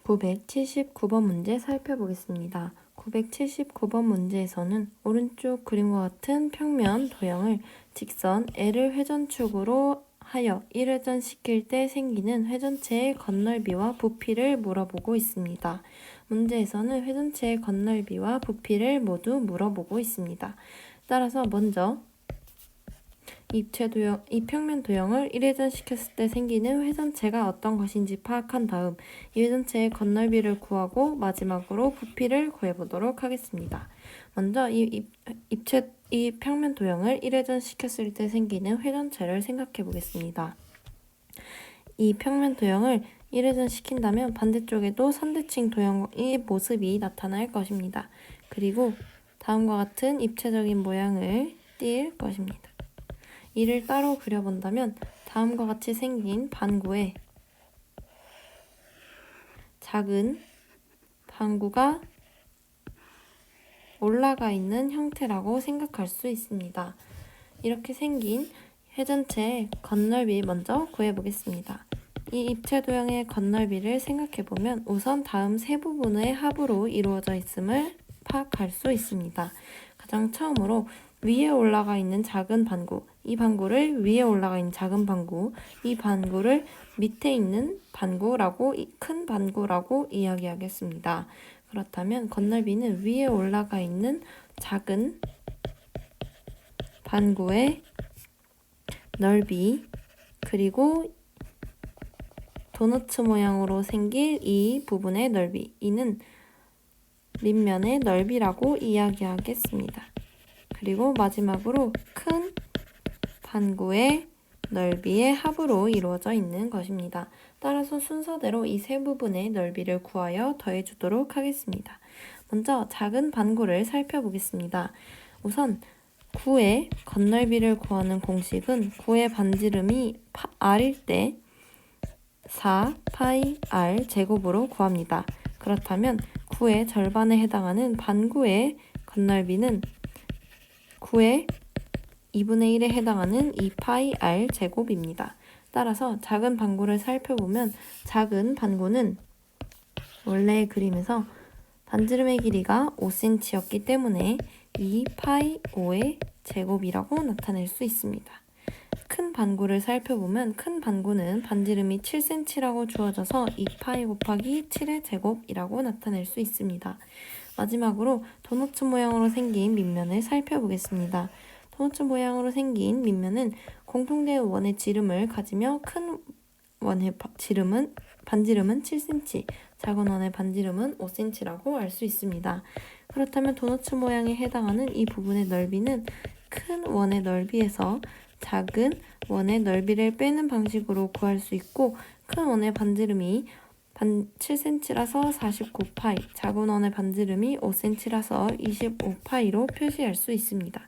979번 문제 살펴보겠습니다. 979번 문제에서는 오른쪽 그림과 같은 평면 도형을 직선 L을 회전축으로 하여 1회전시킬 때 생기는 회전체의 건널비와 부피를 물어보고 있습니다. 문제에서는 회전체의 건널비와 부피를 모두 물어보고 있습니다. 따라서 먼저 이 평면 도형을 1회전시켰을 때 생기는 회전체가 어떤 것인지 파악한 다음 이 회전체의 건널비를 구하고 마지막으로 부피를 구해보도록 하겠습니다. 먼저 이 평면 도형을 1회전시켰을 때 생기는 회전체를 생각해 보겠습니다. 이 평면 도형을 1회전시킨다면 반대쪽에도 선대칭 도형의 모습이 나타날 것입니다. 그리고 다음과 같은 입체적인 모양을 띌 것입니다. 이를 따로 그려본다면 다음과 같이 생긴 반구에 작은 반구가 올라가 있는 형태라고 생각할 수 있습니다. 이렇게 생긴 회전체의 건널비 먼저 구해보겠습니다. 이 입체 도형의 건널비를 생각해보면 우선 다음 세 부분의 합으로 이루어져 있음을 파악할 수 있습니다. 가장 처음으로 위에 올라가 있는 작은 반구, 이 반구를 위에 올라가 있는 작은 반구, 이 반구를 밑에 있는 반구라고, 큰 반구라고 이야기하겠습니다. 그렇다면 건널비는 위에 올라가 있는 작은 반구의 넓이, 그리고 도너츠 모양으로 생길 이 부분의 넓이, 이는 밑면의 넓이라고 이야기하겠습니다. 그리고 마지막으로 큰 반구의 넓이의 합으로 이루어져 있는 것입니다. 따라서 순서대로 이 세 부분의 넓이를 구하여 더해주도록 하겠습니다. 먼저 작은 반구를 살펴보겠습니다. 우선 구의 건널비를 구하는 공식은 구의 반지름이 r일 때 4파이 r 제곱으로 구합니다. 그렇다면 구의 절반에 해당하는 반구의 건널비는 9의 2분의 1에 해당하는 2파이 r 제곱입니다. 따라서 작은 반구를 살펴보면 작은 반구는 원래의 그림에서 반지름의 길이가 5cm였기 때문에 2파이 5의 제곱이라고 나타낼 수 있습니다. 큰 반구를 살펴보면 큰 반구는 반지름이 7cm라고 주어져서 2파이 곱하기 7의 제곱이라고 나타낼 수 있습니다. 마지막으로 도너츠 모양으로 생긴 밑면을 살펴보겠습니다. 도너츠 모양으로 생긴 밑면은 공통된 원의 지름을 가지며 큰 원의 반지름은 7cm, 작은 원의 반지름은 5cm라고 알 수 있습니다. 그렇다면 도너츠 모양에 해당하는 이 부분의 넓이는 큰 원의 넓이에서 작은 원의 넓이를 빼는 방식으로 구할 수 있고, 큰 원의 반지름이 7cm라서 49파이, 작은 원의 반지름이 5cm라서 25파이로 표시할 수 있습니다.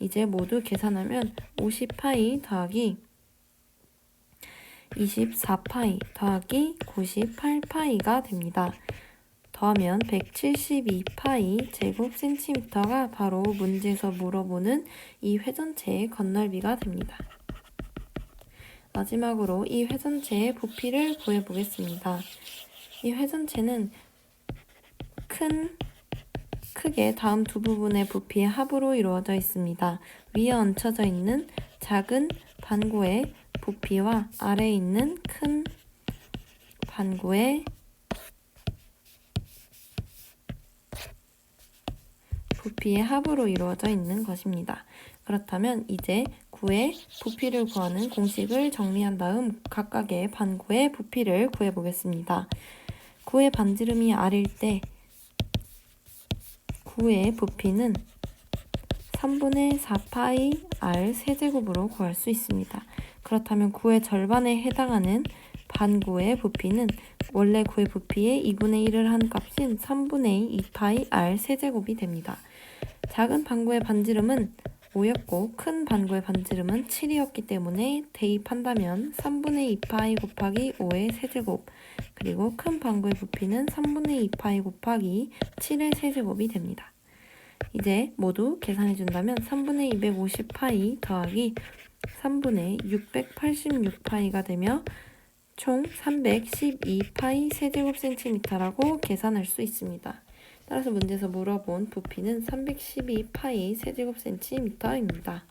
이제 모두 계산하면 50파이 더하기 24파이 더하기 98파이가 됩니다. 더하면 172파이 제곱센티미터가 바로 문제에서 물어보는 이 회전체의 건널비가 됩니다. 마지막으로 이 회전체의 부피를 구해보겠습니다. 이 회전체는 크게 다음 두 부분의 부피의 합으로 이루어져 있습니다. 위에 얹혀져 있는 작은 반구의 부피와 아래에 있는 큰 반구의 부피의 합으로 이루어져 있는 것입니다. 그렇다면 이제 구의 부피를 구하는 공식을 정리한 다음 각각의 반구의 부피를 구해보겠습니다. 구의 반지름이 r일 때 구의 부피는 3분의 4파이 r 세제곱으로 구할 수 있습니다. 그렇다면 구의 절반에 해당하는 반구의 부피는 원래 구의 부피의 2분의 1을 한 값인 3분의 2파이 r 세제곱이 됩니다. 작은 반구의 반지름은 5였고 큰 반구의 반지름은 7이었기 때문에 대입한다면 3분의 2파이 곱하기 5의 세제곱, 그리고 큰 반구의 부피는 3분의 2파이 곱하기 7의 세제곱이 됩니다. 이제 모두 계산해준다면 3분의 250파이 더하기 3분의 686파이가 되며 총 312파이 세제곱센티미터라고 계산할 수 있습니다. 따라서 문제에서 물어본 부피는 312파이 세제곱센티미터입니다.